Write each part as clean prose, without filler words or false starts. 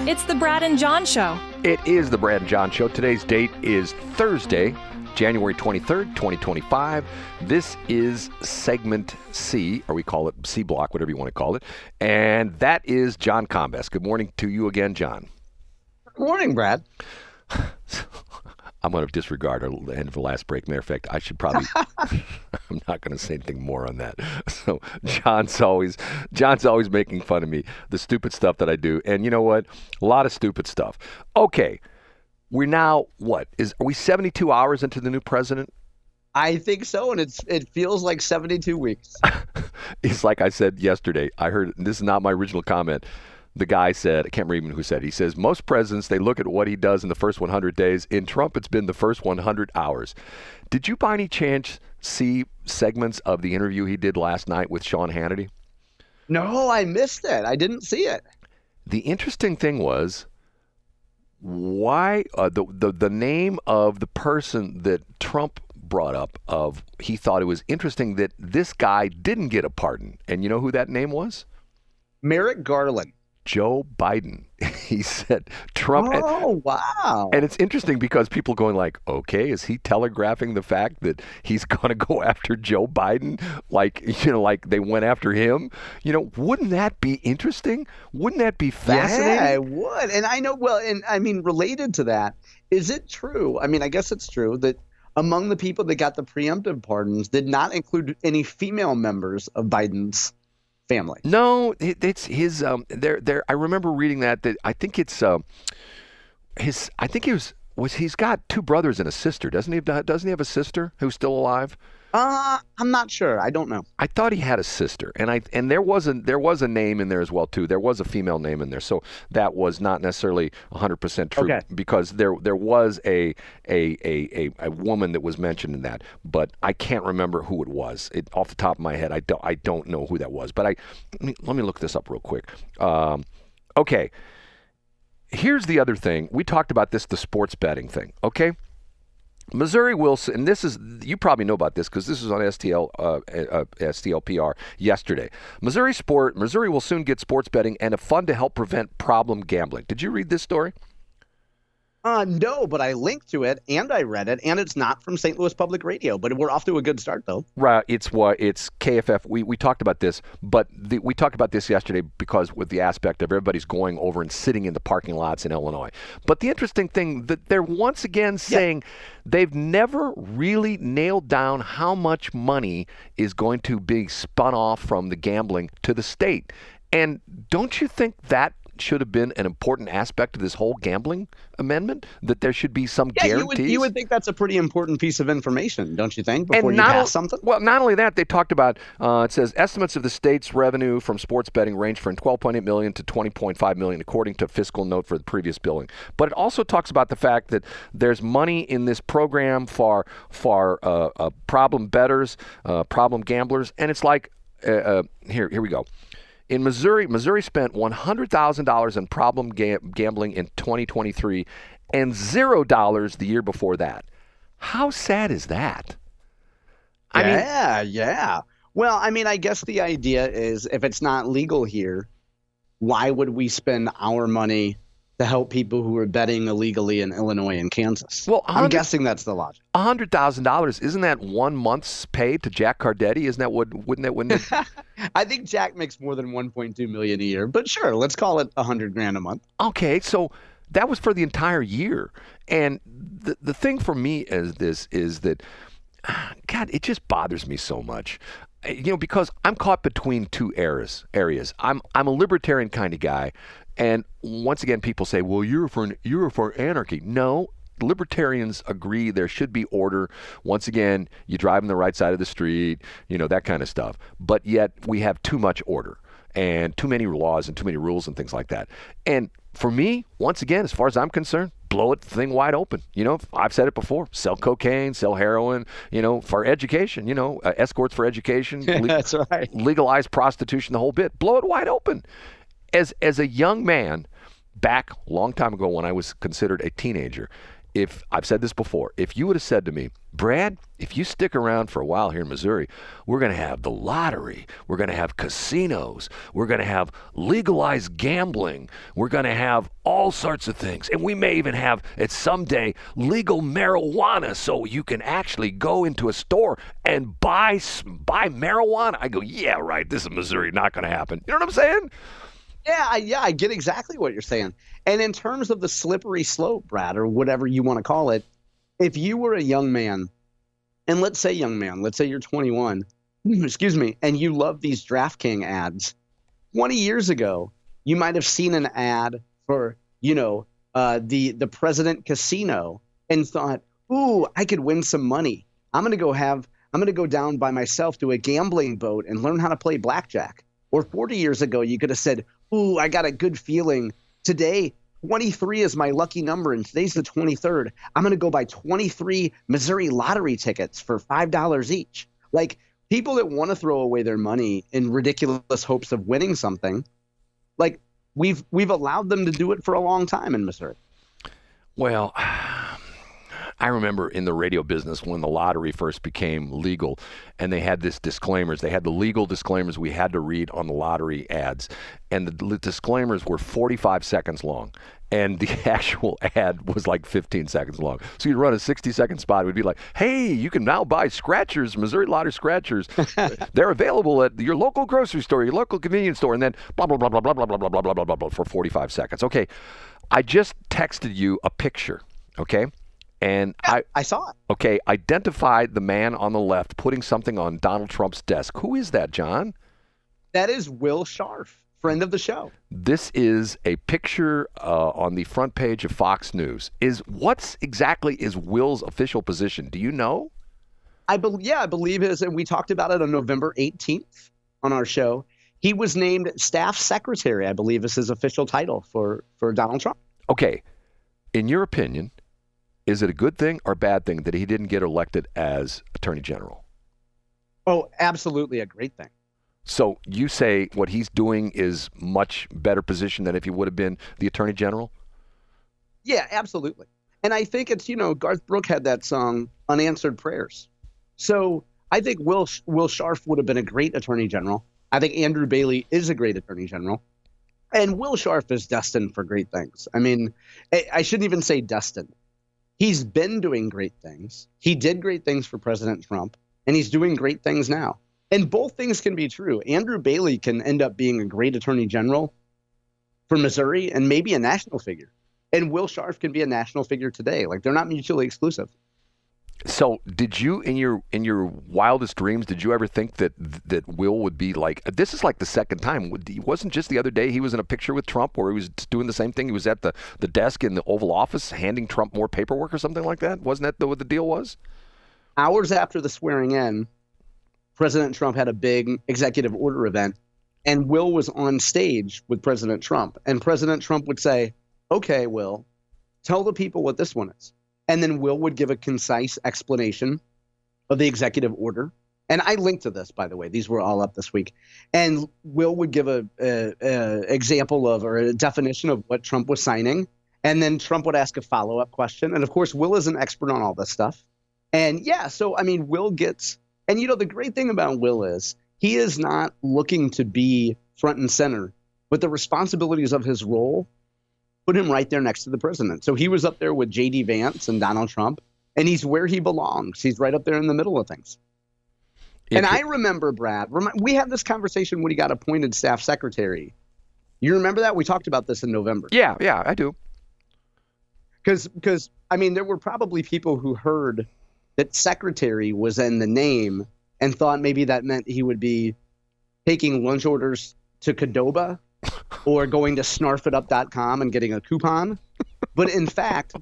It's the Brad and John Show. It is the Brad and John Show. Today's date is Thursday, January 23rd, 2025. This is segment C, or we call it C block, whatever you want to call it. And that is John Combest. Good morning to you again, John. Good morning, Brad. I'm going to disregard the end of the last break. Matter of fact, I should probably, I'm not going to say anything more on that. So John's always making fun of me, the stupid stuff that I do. And you know what? A lot of stupid stuff. Okay. We're now, are we 72 hours into the new president? I think so, and it feels like 72 weeks. It's like I said yesterday. I heard, this is not my original comment. The guy said, I can't remember even who said it. He says, most presidents, they look at what he does in the first 100 days. In Trump, it's been the first 100 hours. Did you by any chance see segments of the interview he did last night with Sean Hannity? No, I missed it. I didn't see it. The interesting thing was, why the name of the person that Trump brought up, he thought it was interesting that this guy didn't get a pardon. And you know who that name was? Merrick Garland. Joe Biden. He said Trump. Oh, wow. And it's interesting because people going like, okay, is he telegraphing the fact that he's going to go after Joe Biden? Like they went after him? Wouldn't that be interesting? Wouldn't that be fascinating? Yeah, it would. And I know, related to that, is it true? I mean, I guess it's true that among the people that got the preemptive pardons did not include any female members of Biden's family. No, it's his. I remember reading that I think it's his. I think he's got two brothers and a sister. Doesn't he? Doesn't he have a sister who's still alive? I'm not sure. I don't know. I thought he had a sister, and there was a name in there as well too. There was a female name in there, so that was not necessarily 100% true. Okay. Because there was a woman that was mentioned in that, but I can't remember who it was. Off the top of my head, I don't know who that was. But let me look this up real quick. Okay. Here's the other thing. We talked about the sports betting thing. Okay. Missouri will, and you probably know about this because this was on STLPR yesterday. Missouri will soon get sports betting and a fund to help prevent problem gambling. Did you read this story? No, but I linked to it and I read it, and it's not from St. Louis Public Radio, but we're off to a good start though. Right, it's KFF. We talked about this, but we talked about this yesterday because with the aspect of everybody's going over and sitting in the parking lots in Illinois. But the interesting thing that they're once again saying they've never really nailed down how much money is going to be spun off from the gambling to the state. And don't you think that should have been an important aspect of this whole gambling amendment, that there should be some guarantees? You would think that's a pretty important piece of information, don't you think, before you pass something? Well, not only that, they talked about, it says, estimates of the state's revenue from sports betting range from $12.8 million to $20.5 million, according to fiscal note for the previous billing. But it also talks about the fact that there's money in this program for problem bettors, problem gamblers, and it's like, here we go. In Missouri spent $100,000 on problem gambling in 2023 and $0 the year before that. How sad is that? Yeah. Well, I mean, I guess the idea is if it's not legal here, why would we spend our money to help people who are betting illegally in Illinois and Kansas? Well, I'm guessing that's the logic. $100,000, isn't that 1 month's pay to Jack Cardetti? Isn't that wouldn't it? I think Jack makes more than $1.2 million a year, but sure, let's call it $100,000 a month. Okay, so that was for the entire year. And the thing for me is that, God, it just bothers me so much. Because I'm caught between two areas. I'm a libertarian kind of guy. And once again, people say, well, you're for anarchy. No, libertarians agree there should be order. Once again, you drive on the right side of the street, that kind of stuff. But yet we have too much order and too many laws and too many rules and things like that. And for me, once again, as far as I'm concerned, blow it thing wide open. I've said it before, sell cocaine, sell heroin, for education, escorts for education. That's right. Legalize prostitution, the whole bit. Blow it wide open. As a young man, back a long time ago when I was considered a teenager, if I've said this before, if you would have said to me, Brad, if you stick around for a while here in Missouri, we're going to have the lottery, we're going to have casinos, we're going to have legalized gambling, we're going to have all sorts of things, and we may even have, at someday, legal marijuana, so you can actually go into a store and buy marijuana. I go, yeah, right, this is Missouri, not going to happen. You know what I'm saying? Yeah, I get exactly what you're saying. And in terms of the slippery slope, Brad, or whatever you want to call it, if you were a young man, and let's say you're 21, excuse me, and you love these DraftKings ads, 20 years ago, you might have seen an ad for, the President Casino and thought, ooh, I could win some money. I'm going to go down by myself to a gambling boat and learn how to play blackjack. Or 40 years ago, you could have said, ooh, I got a good feeling. Today, 23 is my lucky number, and today's the 23rd. I'm going to go buy 23 Missouri lottery tickets for $5 each. Like, people that want to throw away their money in ridiculous hopes of winning something, like, we've allowed them to do it for a long time in Missouri. Well, I remember in the radio business when the lottery first became legal, and they had this disclaimers. They had the legal disclaimers we had to read on the lottery ads, and the disclaimers were 45 seconds long, and the actual ad was like 15 seconds long. So you'd run a 60-second spot. It would be like, hey, you can now buy scratchers, Missouri Lottery scratchers. They're available at your local grocery store, your local convenience store, and then blah, blah, blah, blah, blah, blah, blah, blah, blah, blah, blah, blah for 45 seconds. Okay, I just texted you a picture, okay? And I saw it. Okay, identify the man on the left putting something on Donald Trump's desk. Who is that, John? That is Will Scharf, friend of the show. This is a picture on the front page of Fox News. What exactly is Will's official position? Do you know? I believe it is, and we talked about it on November 18th on our show. He was named staff secretary, I believe is his official title for Donald Trump. Okay, in your opinion, is it a good thing or bad thing that he didn't get elected as Attorney General? Oh, absolutely a great thing. So you say what he's doing is much better position than if he would have been the Attorney General? Yeah, absolutely. And I think it's, Garth Brooks had that song, Unanswered Prayers. So I think Will Scharf would have been a great Attorney General. I think Andrew Bailey is a great Attorney General. And Will Scharf is destined for great things. I mean, I shouldn't even say destined. He's been doing great things. He did great things for President Trump, and he's doing great things now. And both things can be true. Andrew Bailey can end up being a great Attorney General for Missouri and maybe a national figure. And Will Scharf can be a national figure today. Like, they're not mutually exclusive. So did you, in your wildest dreams, did you ever think that Will would be like, this is like the second time. Wasn't just the other day he was in a picture with Trump where he was doing the same thing? He was at the desk in the Oval Office handing Trump more paperwork or something like that? Wasn't that what the deal was? Hours after the swearing in, President Trump had a big executive order event, and Will was on stage with President Trump. And President Trump would say, okay, Will, tell the people what this one is. And then Will would give a concise explanation of the executive order. And I linked to this, by the way. These were all up this week. And Will would give a example of or a definition of what Trump was signing. And then Trump would ask a follow-up question. And, of course, Will is an expert on all this stuff. And, yeah, so, I mean, Will gets – and, the great thing about Will is he is not looking to be front and center, but the responsibilities of his role – put him right there next to the president. So he was up there with J.D. Vance and Donald Trump, and he's where he belongs. He's right up there in the middle of things. And I remember, Brad, we had this conversation when he got appointed staff secretary. You remember that? We talked about this in November. Yeah, I do. Because I mean, there were probably people who heard that secretary was in the name and thought maybe that meant he would be taking lunch orders to Qdoba or going to snarfitup.com and getting a coupon. But in fact,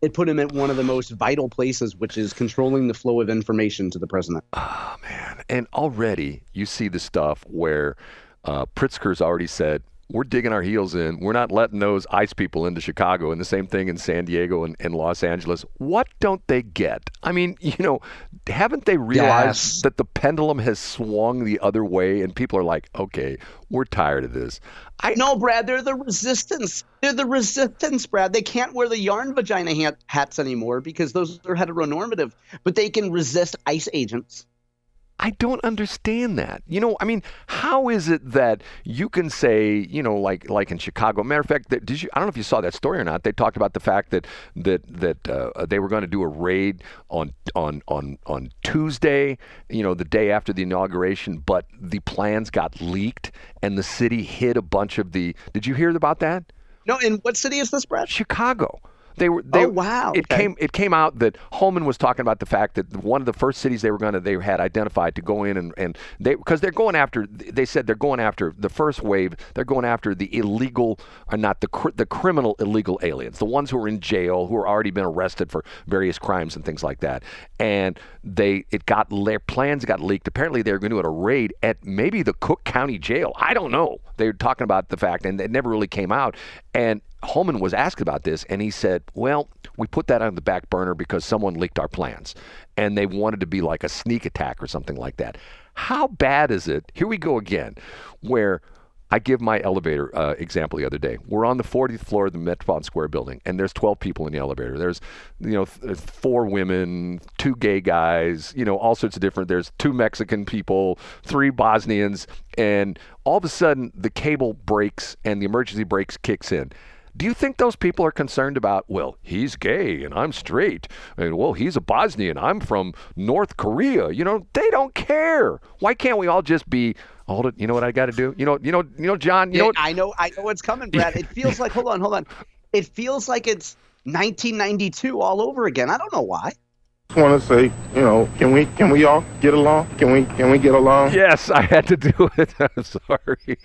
it put him at one of the most vital places, which is controlling the flow of information to the president. Oh, man. And already you see the stuff where Pritzker's already said, we're digging our heels in. We're not letting those ICE people into Chicago, and the same thing in San Diego and Los Angeles. What don't they get? I mean, haven't they realized that the pendulum has swung the other way, and people are like, okay, we're tired of this? No, Brad, they're the resistance. They're the resistance, Brad. They can't wear the yarn vagina hats anymore because those are heteronormative, but they can resist ICE agents. I don't understand that. I mean, how is it that you can say, like in Chicago? Matter of fact, I don't know if you saw that story or not. They talked about the fact that they were going to do a raid on Tuesday, the day after the inauguration, but the plans got leaked and the city hid a bunch of the. Did you hear about that? No. In what city is this, Brad? Chicago. Oh, wow. It came out that Holman was talking about the fact that one of the first cities they had identified to go in and because they're going after. They said they're going after the first wave. They're going after the illegal, or not the criminal illegal aliens, the ones who are in jail, who are already been arrested for various crimes and things like that. And their plans got leaked. Apparently, they're going to do a raid at maybe the Cook County Jail. I don't know. They were talking about the fact, and it never really came out. And Holman was asked about this, and he said, well, we put that on the back burner because someone leaked our plans, and they wanted to be like a sneak attack or something like that. How bad is it? Here we go again, where I give my elevator example the other day. We're on the 40th floor of the Metropolitan Square building, and there's 12 people in the elevator. There's, 4 women, 2 gay guys, all sorts of different. There's 2 Mexican people, 3 Bosnians, and all of a sudden the cable breaks and the emergency brakes kicks in. Do you think those people are concerned about, well, he's gay and I'm straight, and well, he's a Bosnian, I'm from North Korea? They don't care. Why can't we all just be? Hold it. You know what I got to do? John. I know what's coming, Brad. It feels like hold on. It feels like it's 1992 all over again. I don't know why. I want to say, can we all get along? Can we get along? Yes, I had to do it. I'm sorry.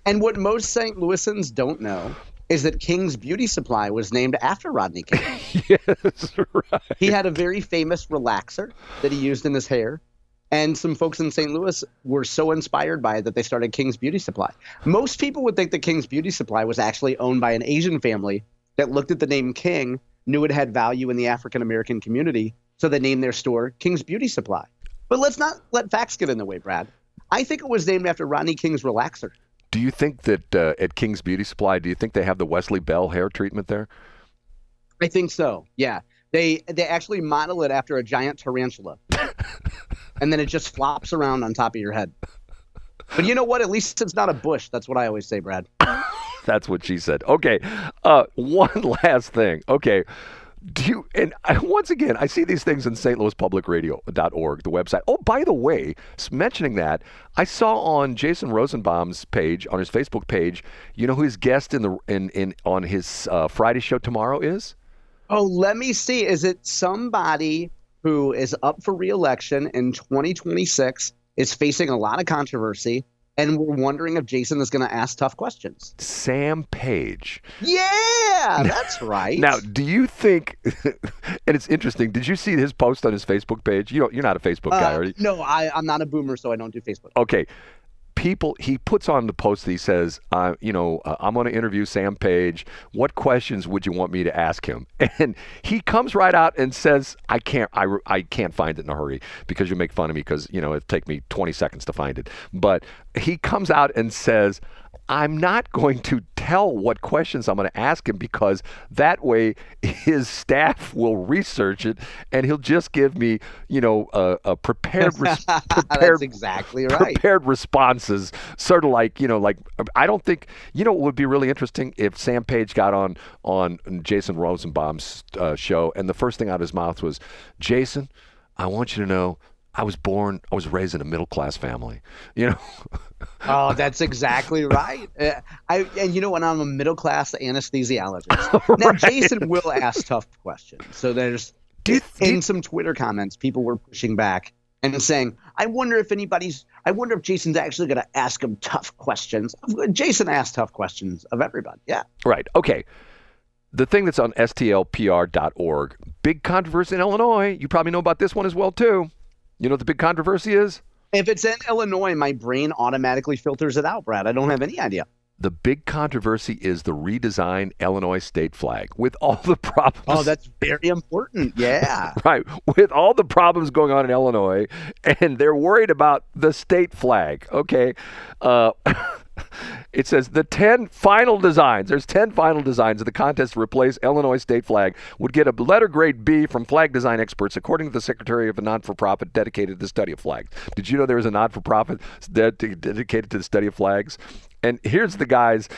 And what most St. Louisans don't know is that King's Beauty Supply was named after Rodney King. Yes, right. He had a very famous relaxer that he used in his hair. And some folks in St. Louis were so inspired by it that they started King's Beauty Supply. Most people would think that King's Beauty Supply was actually owned by an Asian family that looked at the name King, knew it had value in the African-American community, so they named their store King's Beauty Supply. But let's not let facts get in the way, Brad. I think it was named after Rodney King's relaxer. Do you think that at King's Beauty Supply, do you think they have the Wesley Bell hair treatment there? I think so, yeah. They actually model it after a giant tarantula. And then it just flops around on top of your head. But you know what? At least it's not a bush. That's what I always say, Brad. That's what she said. Okay, one last thing. Okay, once again, I see these things in stlouispublicradio.org, the website. Oh, by the way, mentioning that, I saw on Jason Rosenbaum's page, on his Facebook page, you know who his guest on his Friday show tomorrow is? Oh, let me see. Is it somebody who is up for re-election in 2026, is facing a lot of controversy, and we're wondering if Jason is going to ask tough questions? Sam Page. Yeah, that's right. Now, do you think, and it's interesting, did you see his post on his Facebook page? You're not a Facebook guy, are you? No, I'm not a boomer, so I don't do Facebook. Okay. He puts on the post that he says, I'm going to interview Sam Page. What questions would you want me to ask him? And he comes right out and says, I can't find it in a hurry because you make fun of me because, it'd take me 20 seconds to find it. But he comes out and says, I'm not going to tell what questions I'm going to ask him because that way his staff will research it and he'll just give me, a prepared That's exactly right. Prepared responses, sort of like I don't think, what would be really interesting if Sam Page got on Jason Rosenbaum's show and the first thing out of his mouth was, Jason, I want you to know I was raised in a middle-class family, Oh, that's exactly right. And you know what? I'm a middle-class anesthesiologist. Now, Right. Jason will ask tough questions. So there's, in some Twitter comments, people were pushing back and saying, I wonder if Jason's actually going to ask him tough questions. Jason asked tough questions of everybody. Yeah. Right. Okay. The thing that's on STLPR.org, big controversy in Illinois. You probably know about this one as well, too. You know what the big controversy is? If it's in Illinois, my brain automatically filters it out, Brad. I don't have any idea. The big controversy is the redesigned Illinois state flag with all the problems. Oh, that's very important. Yeah. Right. With all the problems going on in Illinois, and they're worried about the state flag. Okay. It says the 10 final designs. There's 10 final designs of the contest to replace Illinois state flag would get a letter grade B from flag design experts, according to the secretary of a non-for-profit dedicated to the study of flags. Did you know there was a non-for-profit dedicated to the study of flags? And here's the guy's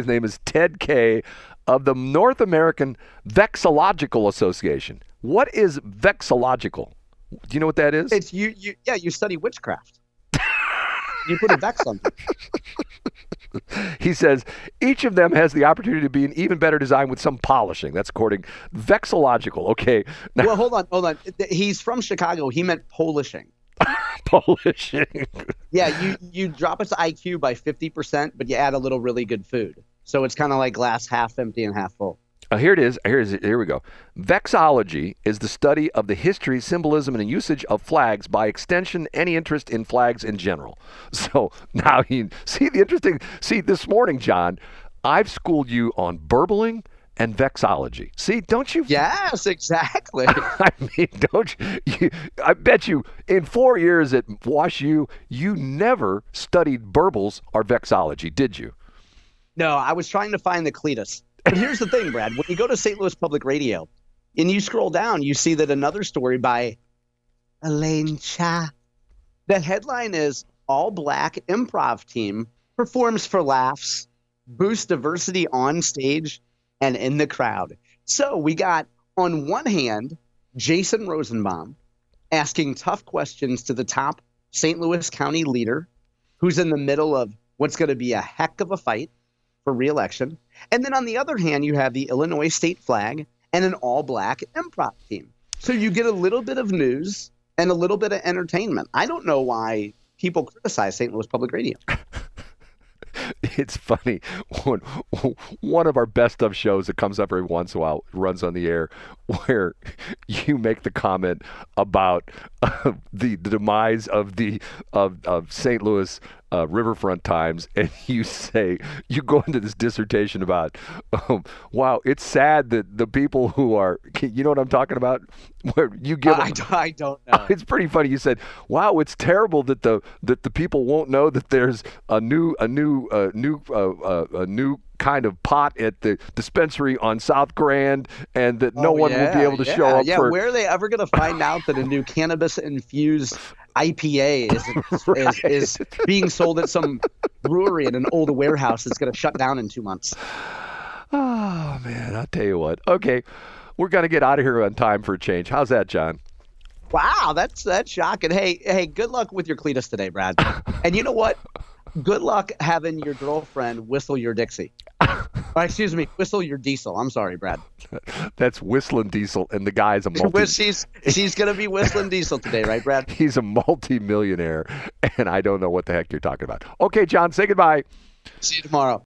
name is Ted Kay of the North American Vexological Association. What is vexological? Do you know what that is? It's you study witchcraft. You put a vex on it. He says each of them has the opportunity to be an even better design with some polishing. That's according Vexological. Okay. Now, well, hold on. He's from Chicago. He meant polishing. Polishing. Yeah, you drop its IQ by 50%, but you add a little really good food. So it's kind of like glass half empty and half full. Here it is. Here we go. Vexology is the study of the history, symbolism, and usage of flags. By extension, any interest in flags in general. So now you see the interesting. See, this morning, John, I've schooled you on burbling and vexology. See, don't you? Yes, exactly. I mean, don't you? I bet you in 4 years at Wash U, you never studied burbles or vexology, did you? No, I was trying to find the Cleetus. But here's the thing, Brad. When you go to St. Louis Public Radio and you scroll down, you see that another story by Elaine Cha. The headline is All Black Improv Team Performs for Laughs, Boosts Diversity on Stage and in the Crowd. So we got, on one hand, Jason Rosenbaum asking tough questions to the top St. Louis County leader who's in the middle of what's going to be a heck of a fight for re-election. And then on the other hand, you have the Illinois state flag and an all-black improv team. So you get a little bit of news and a little bit of entertainment. I don't know why people criticize St. Louis Public Radio. It's funny. One of our best of shows that comes up every once in a while runs on the air where you make the comment about the demise of St. Louis Riverfront Times, and you go into this dissertation about, wow, it's sad that the people who are, you know what I'm talking about? Where you give I don't know. It's pretty funny. You said, wow, it's terrible that the people won't know that there's a new kind of pot at the dispensary on South Grand, and that no one will be able to show up for. Where are they ever going to find out that a new cannabis-infused IPA is being sold at some brewery in an old warehouse that's going to shut down in 2 months? Oh, man, I'll tell you what. Okay, we're going to get out of here on time for a change. How's that, John? Wow, that's shocking. Hey, good luck with your Cleetus today, Brad. And you know what? Good luck having your girlfriend whistle your Dixie. Excuse me, whistle your diesel. I'm sorry, Brad. That's whistling diesel, and the guy's a She's going to be whistling diesel today, right, Brad? He's a multi-millionaire, and I don't know what the heck you're talking about. Okay, John, say goodbye. See you tomorrow.